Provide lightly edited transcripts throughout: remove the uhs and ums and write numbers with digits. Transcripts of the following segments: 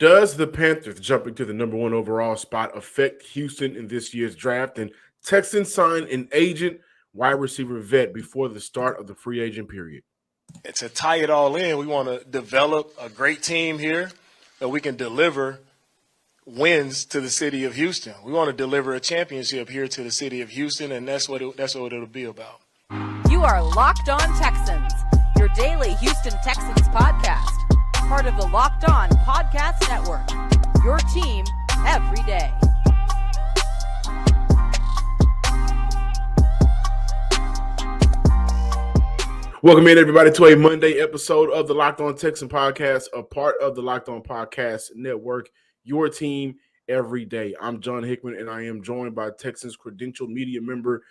Does the Panthers jumping to the number one overall spot affect Houston in this year's draft? And Texans sign an agent wide receiver vet before the start of the free agent period. And to tie it all in, we want to develop a great team here that we can deliver wins to the city of Houston. We want to deliver a championship here to the city of Houston, and that's what it'll be about. You are Locked On Texans, your daily Houston Texans podcast. Part of the Locked On Podcast Network, your team every day. Welcome in, everybody, to a Monday episode of the Locked On Texan podcast, a part of the Locked On Podcast Network, your team every day. I'm John Hickman, and I am joined by Texans credentialed media member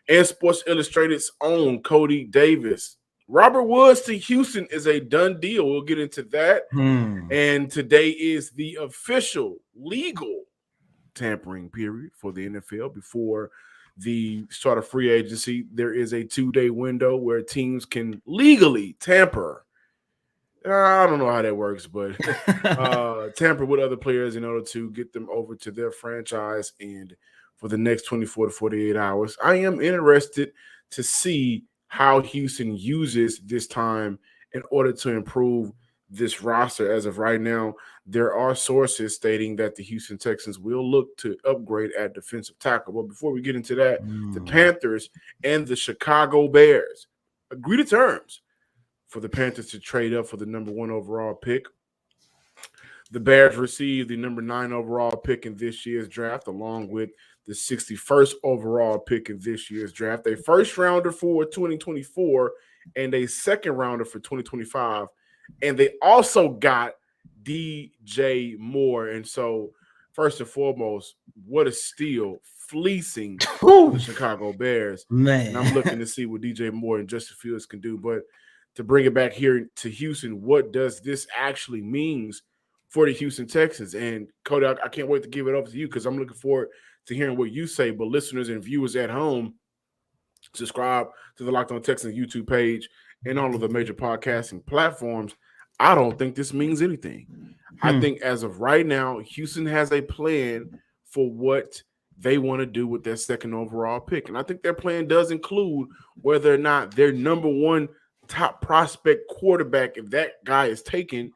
and Sports Illustrated's own Cody Davis. Robert Woods to Houston is a done deal. We'll get into that. And today is the official legal tampering period for the NFL before the start of free agency. There is a 2-day window where teams can legally tamper. I don't know how that works, but tamper with other players in order to get them over to their franchise. And for the next 24 to 48 hours, I am interested to see how Houston uses this time in order to improve this roster. As of right now, there are sources stating that the Houston Texans will look to upgrade at defensive tackle. But before we get into that, the Panthers and the Chicago Bears agree to terms for the Panthers to trade up for the number one overall pick. The Bears received the number 9 overall pick in this year's draft, along with the 61st overall pick in this year's draft, a first rounder for 2024 and a second rounder for 2025. And they also got DJ Moore. And so, first and foremost, what a steal, fleecing the Chicago Bears. Man. And I'm looking to see what DJ Moore and Justin Fields can do. But to bring it back here to Houston, what does this actually mean for the Houston Texans? And Cody, I can't wait to give it over to you because I'm looking forward to hearing what you say. But listeners and viewers at home, subscribe to the Locked On Texans YouTube page and all of the major podcasting platforms. I don't think this means anything. I think as of right now, Houston has a plan for what they want to do with their second overall pick. And I think their plan does include whether or not their number one top prospect quarterback, if that guy is taken,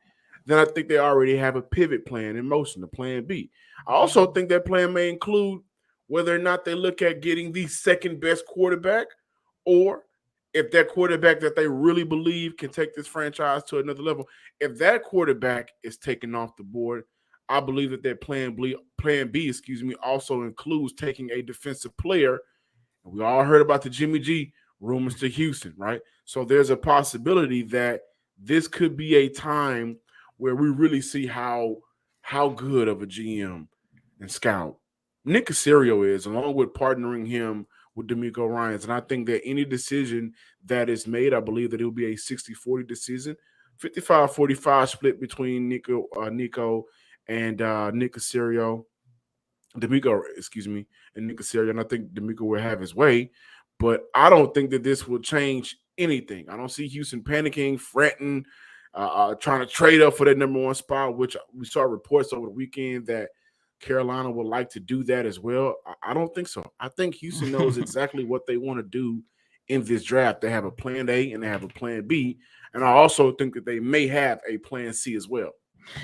then I think they already have a pivot plan in motion, the plan B. I also think that plan may include whether or not they look at getting the second best quarterback, or if that quarterback that they really believe can take this franchise to another level, if that quarterback is taken off the board, I believe that their plan B, also includes taking a defensive player. And we all heard about the Jimmy G rumors to Houston, right? So there's a possibility that this could be a time where we really see how good of a GM and scout Nick Caserio is, along with partnering him with D'Amico Ryans. And I think that any decision that is made, I believe that it will be a 60-40 decision, 55-45 split between Nico and Nick Caserio, and Nick Caserio. And I think D'Amico will have his way. But I don't think that this will change anything. I don't see Houston panicking, fretting, trying to trade up for that number one spot, which we saw reports over the weekend that Carolina would like to do that as well. I don't think so. I think Houston knows exactly what they want to do in this draft. They have a plan A and they have a plan B. And I also think that they may have a plan C as well.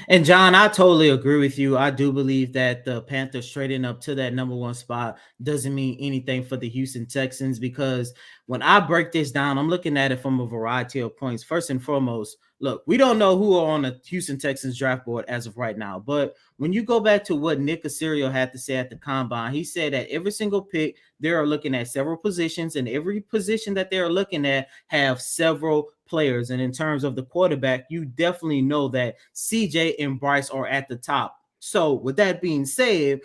And John, I totally agree with you. I do believe that the Panthers trading up to that number one spot doesn't mean anything for the Houston Texans, because when I break this down, I'm looking at it from a variety of points. First and foremost, look, we don't know who are on the Houston Texans draft board as of right now. But when you go back to what Nick Caserio had to say at the combine, he said that every single pick, they are looking at several positions, and every position that they're looking at have several players. And in terms of the quarterback, you definitely know that CJ and Bryce are at the top. So with that being said,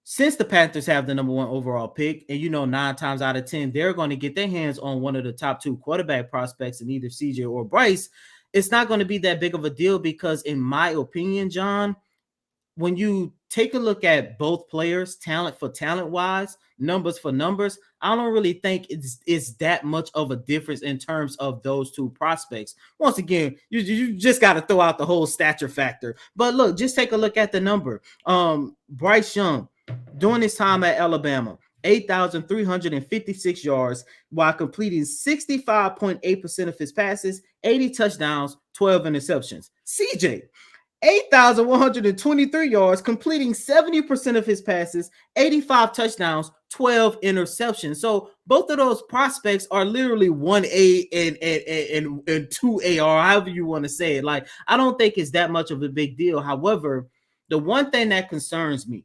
since the Panthers have the number one overall pick, and 9 times out of 10, they're going to get their hands on one of the top 2 quarterback prospects in either CJ or Bryce, it's not going to be that big of a deal because, in my opinion, John, when you take a look at both players, talent for talent wise, numbers for numbers, I don't really think it's that much of a difference in terms of those two prospects. Once again, you just got to throw out the whole stature factor. But look, just take a look at the number. Bryce Young, during his time at Alabama, 8,356 yards while completing 65.8% of his passes, 80 touchdowns, 12 interceptions. CJ, 8,123 yards, completing 70% of his passes, 85 touchdowns, 12 interceptions. So both of those prospects are literally 1A and 2A, or however you want to say it. Like, I don't think it's that much of a big deal. However, the one thing that concerns me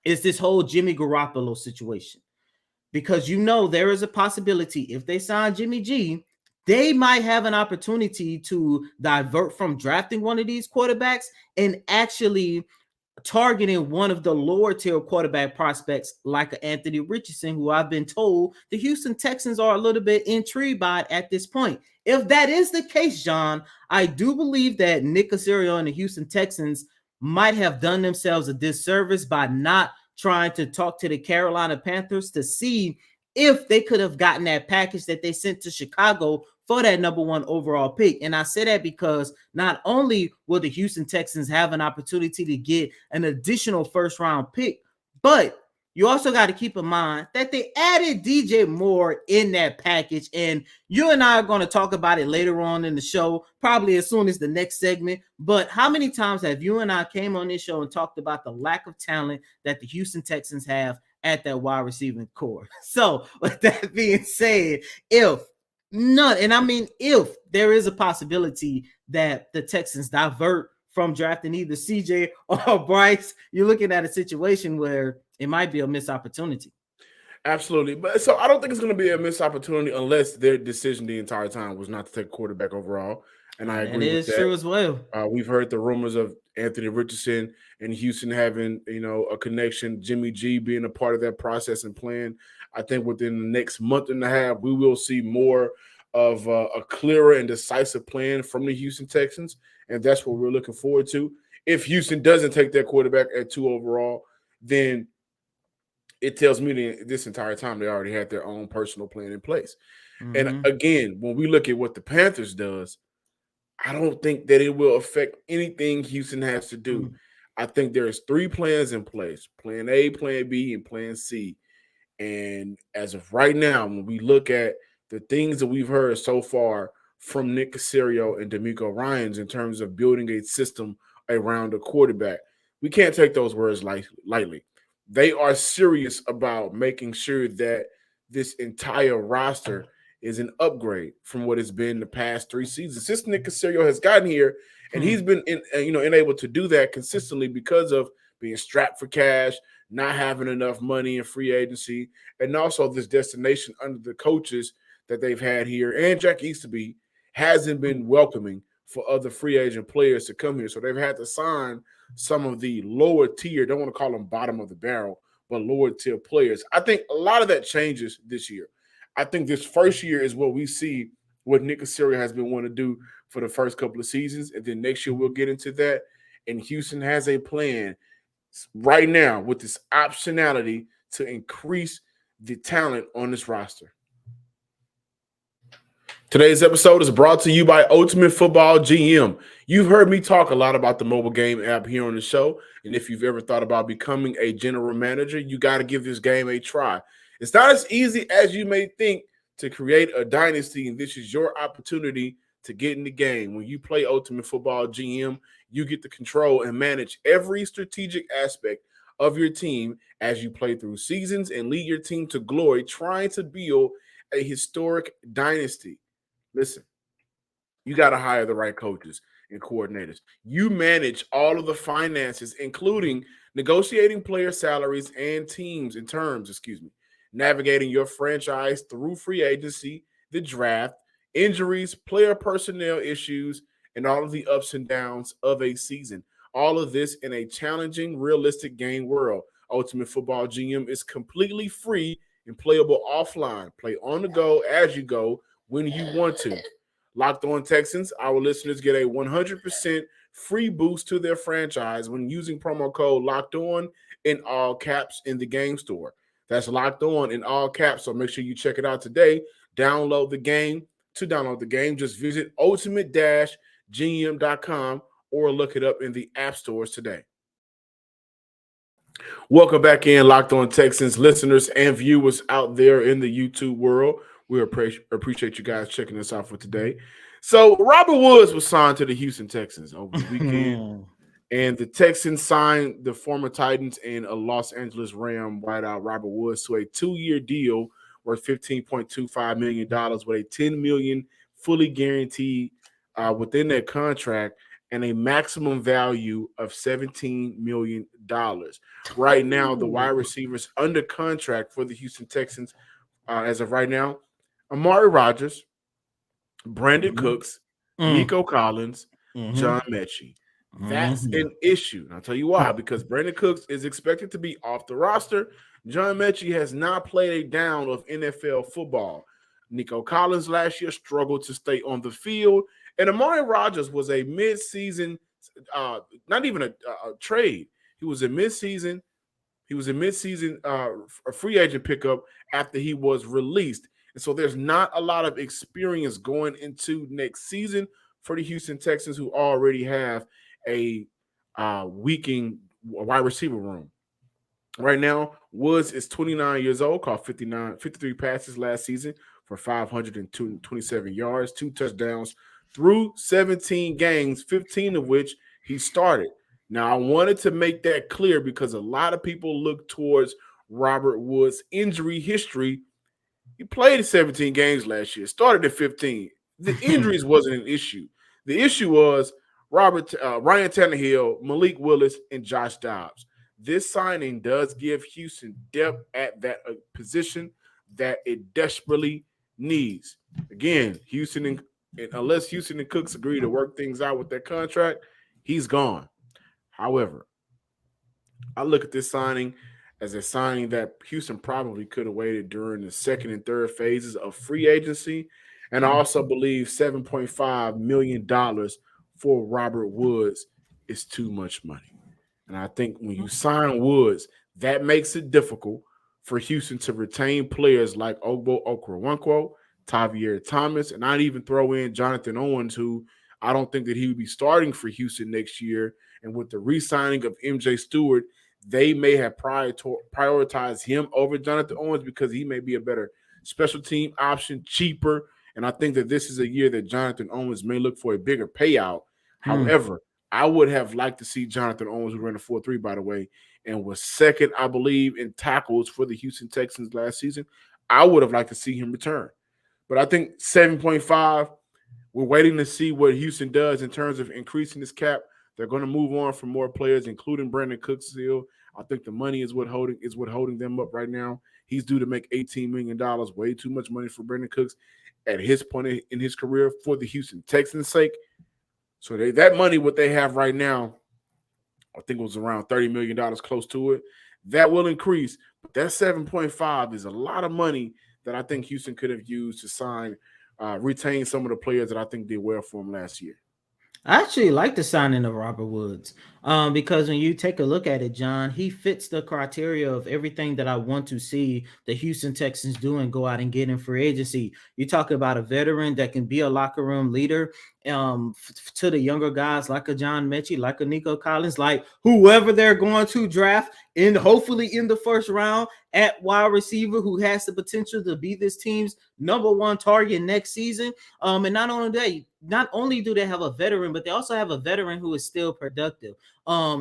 is this whole Jimmy Garoppolo situation. Because there is a possibility if they sign Jimmy G, they might have an opportunity to divert from drafting one of these quarterbacks and actually targeting one of the lower tier quarterback prospects like Anthony Richardson, who I've been told the Houston Texans are a little bit intrigued by at this point. If that is the case, John, I do believe that Nick Caserio and the Houston Texans might have done themselves a disservice by not trying to talk to the Carolina Panthers to see if they could have gotten that package that they sent to Chicago for that number 1 overall pick. And I say that because not only will the Houston Texans have an opportunity to get an additional first round pick, but you also got to keep in mind that they added DJ Moore in that package. And you and I are going to talk about it later on in the show, probably as soon as the next segment. But how many times have you and I came on this show and talked about the lack of talent that the Houston Texans have at that wide receiving core? So with that being said, if there is a possibility that the Texans divert from drafting either CJ or Bryce, you're looking at a situation where it might be a missed opportunity. Absolutely. But so I don't think it's going to be a missed opportunity unless their decision the entire time was not to take quarterback overall. And I agree with that. True as well. We've heard the rumors of Anthony Richardson and Houston having, a connection, Jimmy G being a part of that process and plan. I think within the next month and a half, we will see more of a clearer and decisive plan from the Houston Texans. And that's what we're looking forward to. If Houston doesn't take their quarterback at 2 overall, then it tells me this entire time they already had their own personal plan in place. Mm-hmm. And again, when we look at what the Panthers does, I don't think that it will affect anything Houston has to do. Mm-hmm. I think there's 3 plans in place: plan A, plan B, and plan C. And as of right now, when we look at the things that we've heard so far from Nick Caserio and D'Amico Ryans in terms of building a system around a quarterback, we can't take those words lightly. They are serious about making sure that this entire roster is an upgrade from what it's been the past 3 seasons since Nick Caserio has gotten here, and he's been unable to do that consistently because of being strapped for cash, not having enough money in free agency, and also this destination under the coaches that they've had here, and Jack Easterby hasn't been welcoming for other free agent players to come here. So they've had to sign some of the lower tier, don't want to call them bottom of the barrel, but lower tier players. I think a lot of that changes this year. I think this first year is what we see what Nick Caserio has been wanting to do for the first couple of seasons. And then next year we'll get into that. And Houston has a plan right now with this optionality to increase the talent on this roster. Today's episode is brought to you by Ultimate Football GM. You've heard me talk a lot about the mobile game app here on the show, and if you've ever thought about becoming a general manager, you got to give this game a try. It's not as easy as you may think to create a dynasty, and this is your opportunity to get in the game. When you play Ultimate Football GM, you get to control and manage every strategic aspect of your team as you play through seasons and lead your team to glory, trying to build a historic dynasty. Listen, you got to hire the right coaches and coordinators. You manage all of the finances, including negotiating player salaries and terms, navigating your franchise through free agency, the draft, injuries, player personnel issues, and all of the ups and downs of a season. All of this in a challenging, realistic game world. Ultimate Football GM is completely free and playable offline. Play on the go, as you go, when you want to. Locked On Texans, our listeners get a 100% free boost to their franchise when using promo code Locked On in all caps in the game store. That's Locked On in all caps. So make sure you check it out today. Download the game. To download the game, just visit ultimate-gm.com or look it up in the app stores today. Welcome back in, Locked On Texans listeners and viewers out there in the YouTube world. We appreciate you guys checking us out for today. So Robert Woods was signed to the Houston Texans over the weekend. And the Texans signed the former Titans and a Los Angeles Ram wideout Robert Woods to a 2-year deal worth $15.25 million with a $10 million fully guaranteed within that contract and a maximum value of $17 million. Right now, the wide receivers under contract for the Houston Texans as of right now, Amari Rodgers, Brandon Cooks, Nico Collins, John Mechie. That's an issue. And I'll tell you why. Because Brandon Cooks is expected to be off the roster. John Mechie has not played a down of NFL football. Nico Collins last year struggled to stay on the field. And Amari Rodgers was a mid-season, not even a trade. He was a mid-season a free agent pickup after he was released. And so there's not a lot of experience going into next season for the Houston Texans, who already have a weakened wide receiver room. Right now, Woods is 29 years old, caught 53 passes last season for 527 yards, 2 touchdowns through 17 games, 15 of which he started. Now, I wanted to make that clear because a lot of people look towards Robert Woods' injury history. He played 17 games last year, started at 15. The injuries wasn't an issue. The issue was Ryan Tannehill, Malik Willis, and Josh Dobbs. This signing does give Houston depth at that position that it desperately needs. Again, unless Houston and Cooks agree to work things out with their contract, he's gone. However, I look at this signing as a signing that Houston probably could have waited during the second and third phases of free agency. And I also believe $7.5 million for Robert Woods is too much money. And I think when you sign Woods, that makes it difficult for Houston to retain players like Ogbo Okoronkwo, Tavier Thomas, and I'd even throw in Jonathan Owens, who I don't think that he would be starting for Houston next year. And with the re-signing of MJ Stewart, they may have prioritized him over Jonathan Owens because he may be a better special team option, cheaper. And I think that this is a year that Jonathan Owens may look for a bigger payout. However, I would have liked to see Jonathan Owens, who ran a 4.3, by the way, and was second, I believe, in tackles for the Houston Texans last season. I would have liked to see him return. But I think 7.5, we're waiting to see what Houston does in terms of increasing this cap. They're going to move on from more players, including Brandon Cooks still. I think the money is what holding them up right now. He's due to make $18 million, way too much money for Brandon Cooks at his point in his career for the Houston Texans' sake. So that money, what they have right now, I think it was around $30 million, close to it. That will increase. But that 7.5 is a lot of money that I think Houston could have used to retain some of the players that I think did well for him last year. I actually like the signing of Robert Woods because when you take a look at it, John, he fits the criteria of everything that I want to see the Houston Texans do and go out and get in free agency. You talk about a veteran that can be a locker room leader to the younger guys like a John Mechie, like a Nico Collins, like whoever they're going to draft hopefully in the first round at wide receiver, who has the potential to be this team's number one target next season. And not only do they have a veteran, but they also have a veteran who is still productive.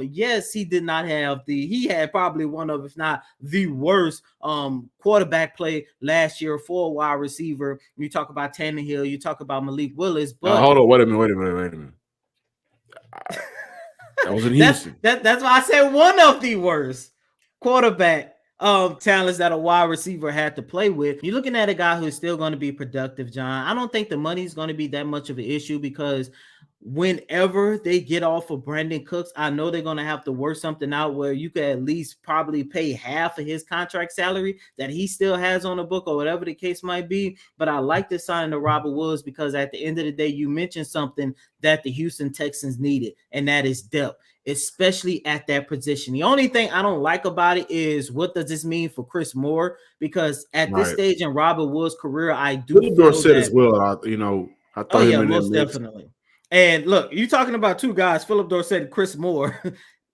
Yes, he had probably one of, if not the worst quarterback play last year for a wide receiver. You talk about Tannehill, you talk about Malik Willis, but hold on, wait a minute. That was in Houston. That's why I said one of the worst quarterback talents that a wide receiver had to play with. You're looking at a guy who's still going to be productive, John. I don't think the money is going to be that much of an issue because whenever they get off of Brandon Cooks, I know they're going to have to work something out where you could at least probably pay half of his contract salary that he still has on the book or whatever the case might be. But I like this signing of Robert Woods because at the end of the day, you mentioned something that the Houston Texans needed, and that is depth, especially at that position. The only thing I don't like about it is what does this mean for Chris Moore? Because at this Right. stage in Robert Woods' career, I do Philip feel Dorsett as that. well. I Oh throw him yeah, in that most mix. definitely. And look, you talking about two guys, Philip Dorsett and Chris Moore.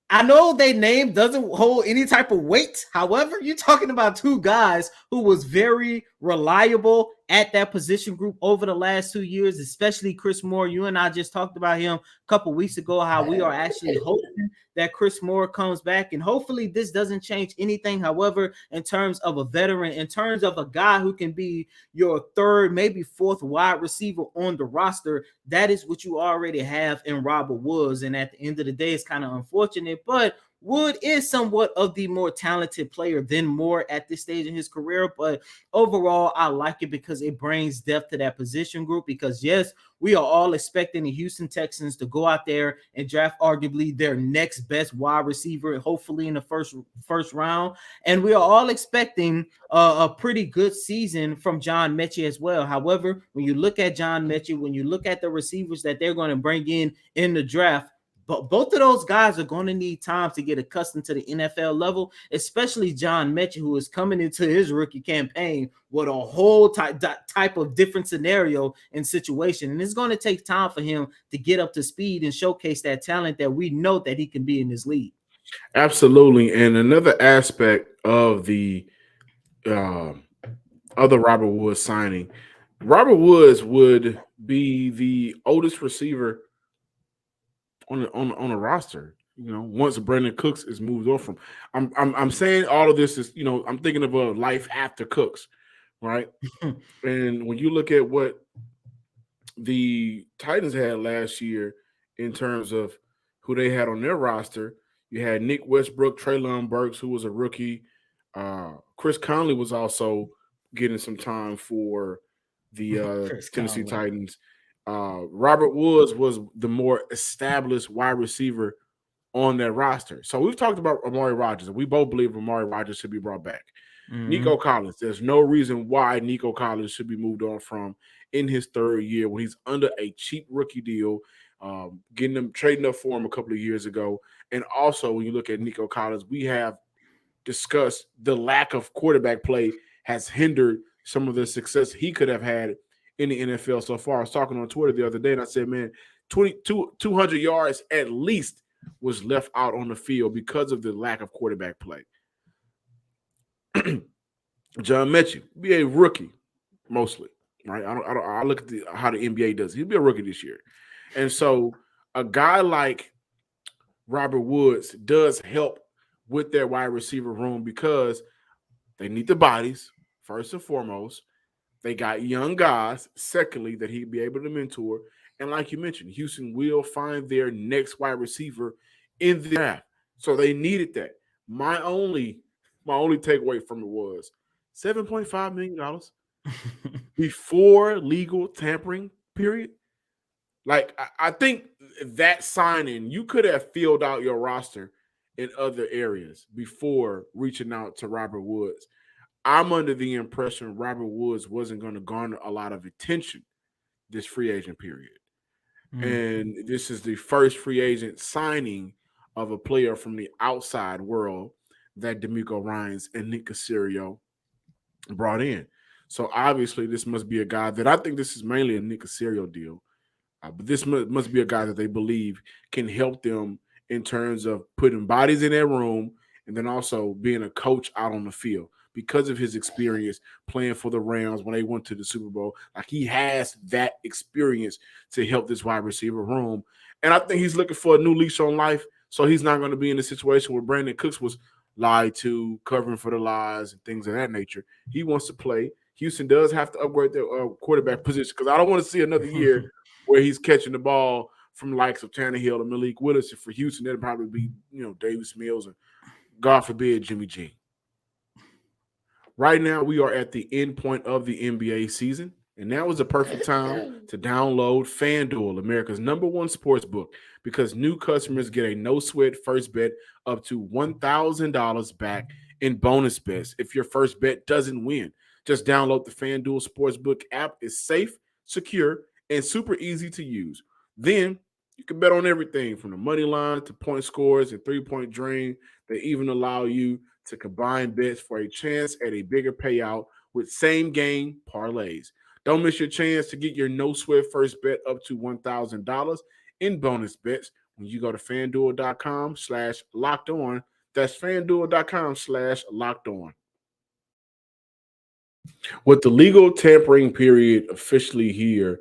I know their name doesn't hold any type of weight. However, you're talking about two guys who was very reliable at that position group over the last 2 years, especially Chris Moore. You and I just talked about him a couple weeks ago, how we are actually hoping that Chris Moore comes back. And hopefully this doesn't change anything. However, in terms of a veteran, in terms of a guy who can be your third, maybe fourth wide receiver on the roster, that is what you already have in Robert Woods. And at the end of the day, it's kind of unfortunate, but Wood is somewhat of the more talented player than Moore at this stage in his career. But overall, I like it because it brings depth to that position group. Because yes, we are all expecting the Houston Texans to go out there and draft arguably their next best wide receiver, hopefully in the first round. And we are all expecting a pretty good season from John Mechie as well. However, when you look at John Mechie, when you look at the receivers that they're going to bring in the draft, but both of those guys are going to need time to get accustomed to the NFL level, especially John Mechie, who is coming into his rookie campaign with a whole type of different scenario and situation. And it's going to take time for him to get up to speed and showcase that talent that we know that he can be in this league. Absolutely. And another aspect of the um other Robert Woods signing, Robert Woods would be the oldest receiver on a roster. Once Brandon Cooks is moved on from, I'm saying all of this is, I'm thinking of a life after Cooks, right? And when you look at what the Titans had last year in terms of who they had on their roster, you had Nick Westbrook, Treylon Burks, who was a rookie. Chris Conley was also getting some time for the Chris Tennessee Conley. Titans. Robert Woods was the more established wide receiver on that roster. So we've talked about Amari Rodgers, and we both believe Amari Rodgers should be brought back. Nico Collins, there's no reason why Nico Collins should be moved on from in his third year when he's under a cheap rookie deal, trading up for him a couple of years ago. And also, when you look at Nico Collins, we have discussed the lack of quarterback play has hindered some of the success he could have had in the NFL so far. I was talking on Twitter the other day, and I said, man, 200 yards at least was left out on the field because of the lack of quarterback play. John Mechie, be a rookie mostly, right? I look at how the NBA does. He'll be a rookie this year, and so a guy like Robert Woods does help with their wide receiver room because they need the bodies first and foremost. They got young guys. Secondly, that he'd be able to mentor, and like you mentioned, Houston will find their next wide receiver in the draft, so they needed that. My only takeaway from it was $7.5 million before legal tampering period. Like, I think that signing, you could have filled out your roster in other areas before reaching out to Robert Woods. I'm under the impression Robert Woods wasn't going to garner a lot of attention this free agent period. And this is the first free agent signing of a player from the outside world that D'Amico Ryans and Nick Caserio brought in. So obviously, this must be a guy that I think this is mainly a Nick Caserio deal. But this must be a guy that they believe can help them in terms of putting bodies in their room and then also being a coach out on the field because of his experience playing for the Rams when they went to the Super Bowl. Like, he has that experience to help this wide receiver room. And I think he's looking for a new leash on life. So he's not going to be in a situation where Brandon Cooks was lied to, covering for the lies and things of that nature. He wants to play. Houston does have to upgrade their quarterback position because I don't want to see another year where he's catching the ball from the likes of Tannehill and Malik Willis. And for Houston, that'd probably be, Davis Mills and, God forbid, Jimmy G. Right now, we are at the end point of the NBA season. And now is the perfect time to download FanDuel, America's #1 sports book, because new customers get a no-sweat first bet up to $1,000 back in bonus bets if your first bet doesn't win. Just download the FanDuel Sportsbook app. It's safe, secure, and super easy to use. Then you can bet on everything from the money line to point scores and three-point drain. They even allow you to combine bets for a chance at a bigger payout with same-game parlays. Don't miss your chance to get your no-sweat first bet up to $1,000 in bonus bets when you go to FanDuel.com/locked-on. That's FanDuel.com/locked-on. With the legal tampering period officially here,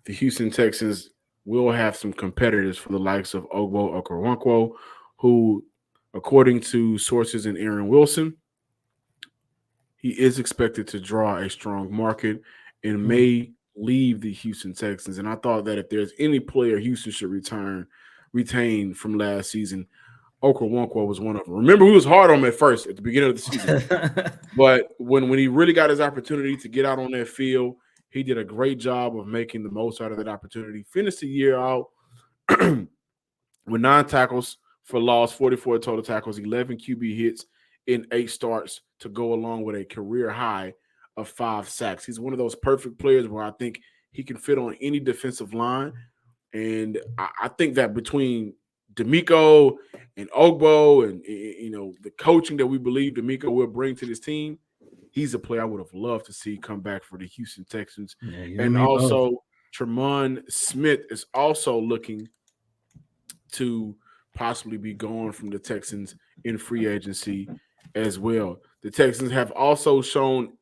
the Houston Texans will have some competitors for the likes of Ogbo Okoronkwo, who, according to sources in Aaron Wilson, he is expected to draw a strong market and may leave the Houston Texans. And I thought that if there's any player Houston should retain from last season, Okoronkwo was one of them. Remember, we was hard on him at first at the beginning of the season. But when he really got his opportunity to get out on that field, he did a great job of making the most out of that opportunity. Finished the year out with 9 tackles for loss, 44 total tackles, 11 QB hits in 8 starts to go along with a career high of 5 sacks. He's one of those perfect players where I think he can fit on any defensive line. And I think that between D'Amico and Ogbo and, the coaching that we believe D'Amico will bring to this team, he's a player I would have loved to see come back for the Houston Texans. Yeah, and also, Tremont Smith is also looking to possibly be gone from the Texans in free agency as well. The Texans have also shown,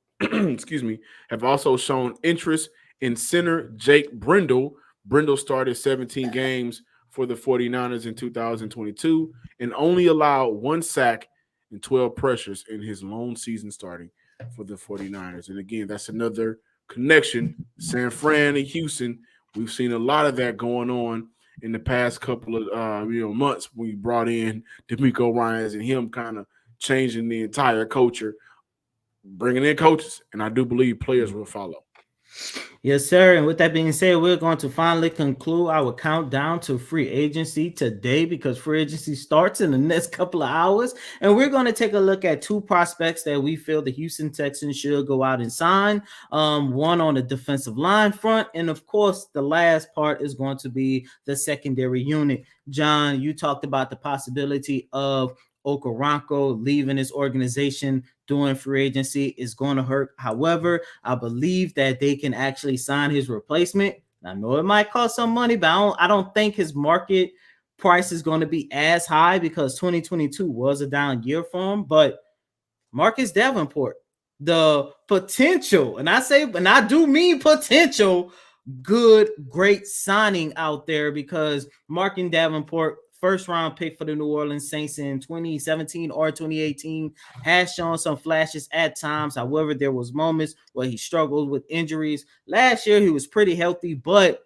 interest in center Jake Brendel. Brendel started 17 games for the 49ers in 2022 and only allowed 1 sack and 12 pressures in his lone season starting for the 49ers. And again, that's another connection, San Fran and Houston. We've seen a lot of that going on in the past couple of months when we brought in D'Amico Ryans and him kind of changing the entire culture, bringing in coaches, and I do believe players will follow. Yes, sir. And with that being said, we're going to finally conclude our countdown to free agency today, because free agency starts in the next couple of hours. And we're going to take a look at 2 prospects that we feel the Houston Texans should go out and sign. One on the defensive line front. And of course, the last part is going to be the secondary unit. John, you talked about the possibility of Okoronkwo leaving his organization during free agency is going to hurt. However, I believe that they can actually sign his replacement. I know it might cost some money, but I don't think his market price is going to be as high, because 2022 was a down year for him. But Marcus Davenport, the potential, and I do mean potential, great signing out there, because Marcus Davenport, first-round pick for the New Orleans Saints in 2017 or 2018, has shown some flashes at times. However, there was moments where he struggled with injuries. Last year, he was pretty healthy, but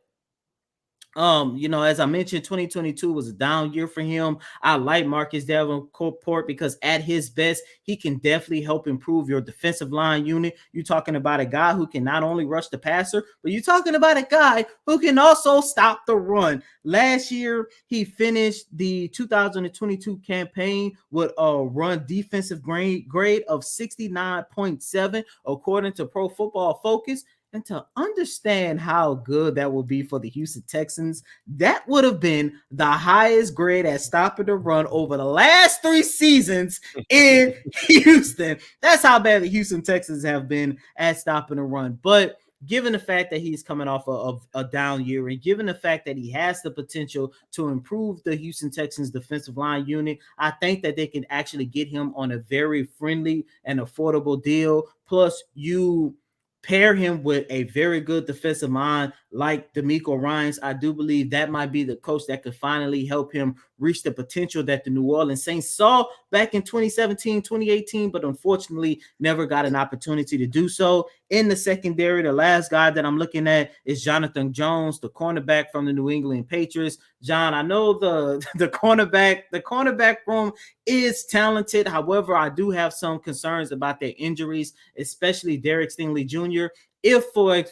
as I mentioned, 2022 was a down year for him. I like Marcus Davenport because at his best, he can definitely help improve your defensive line unit. You're talking about a guy who can not only rush the passer, but you're talking about a guy who can also stop the run. Last year, he finished the 2022 campaign with a run defensive grade of 69.7, according to Pro Football Focus. And to understand how good that will be for the Houston Texans, that would have been the highest grade at stopping the run over the last 3 seasons in Houston. That's how bad the Houston Texans have been at stopping the run. But given the fact that he's coming off of a down year, and given the fact that he has the potential to improve the Houston Texans defensive line unit, I think that they can actually get him on a very friendly and affordable deal. Plus, you pair him with a very good defensive mind like D'Amico Ryans. I do believe that might be the coach that could finally help him reach the potential that the New Orleans Saints saw back in 2017, 2018, but unfortunately never got an opportunity to do so. In the secondary, the last guy that I'm looking at is Jonathan Jones, the cornerback from the New England Patriots. John, I know the cornerback room is talented. However, I do have some concerns about their injuries, especially Derek Stingley Jr. if for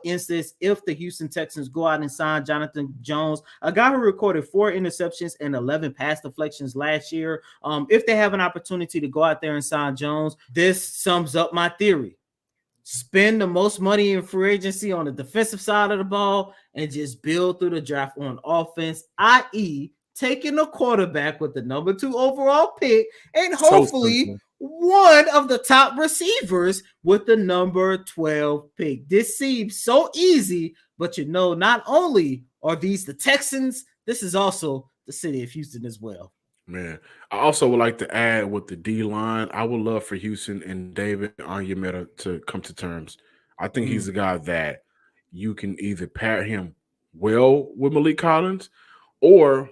instance, if the Houston Texans go out and sign Jonathan Jones, a guy who recorded 4 interceptions and 11 pass deflections last year, if they have an opportunity to go out there and sign Jones, this sums up my theory. Spend the most money in free agency on the defensive side of the ball and just build through the draft on offense, i.e., taking a quarterback with the number 2 overall pick and hopefully one of the top receivers with the number 12 pick. This seems so easy, but not only are these the Texans, this is also the city of Houston as well. Man, I also would like to add with the D line, I would love for Houston and David Onyemata to come to terms. I think he's a guy that you can either pair him well with Malik Collins, or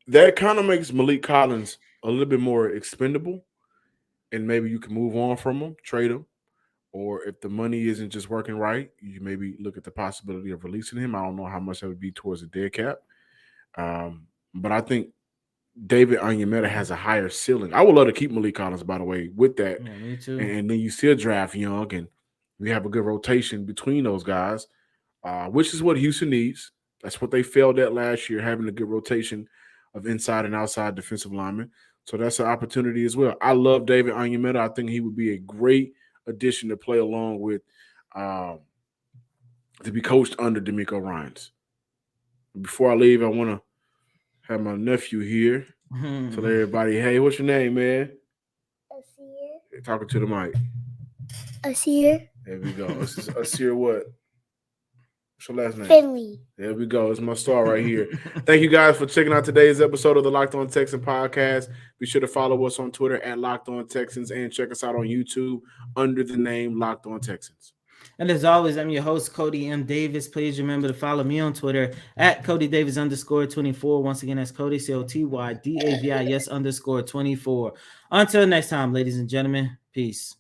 that kind of makes Malik Collins a little bit more expendable, and maybe you can move on from him, trade him, or if the money isn't just working right, you maybe look at the possibility of releasing him. I don't know how much that would be towards the dead cap, but I think David Onyemata has a higher ceiling. I would love to keep Malik Collins, by the way, with that. Yeah, me too. And then you still draft young, and we have a good rotation between those guys, which is what Houston needs. That's what they failed at last year, having a good rotation of inside and outside defensive linemen. So that's an opportunity as well. I love David Onyemata. I think he would be a great addition to play along with, to be coached under DeMeco Ryans. Before I leave, I want to have my nephew here. Tell everybody, hey, what's your name, man? Asir. Talking to the mic. Asir. There we go. This is Asir what? What's your last name? Finley. There we go. It's my star right here. Thank you guys for checking out today's episode of the Locked On Texans podcast. Be sure to follow us on Twitter at Locked On Texans and check us out on YouTube under the name Locked On Texans. And as always, I'm your host, Cody M. Davis. Please remember to follow me on Twitter at CodyDavis_24. Once again, that's Cody, COTYDAVIS_24. Until next time, ladies and gentlemen, peace.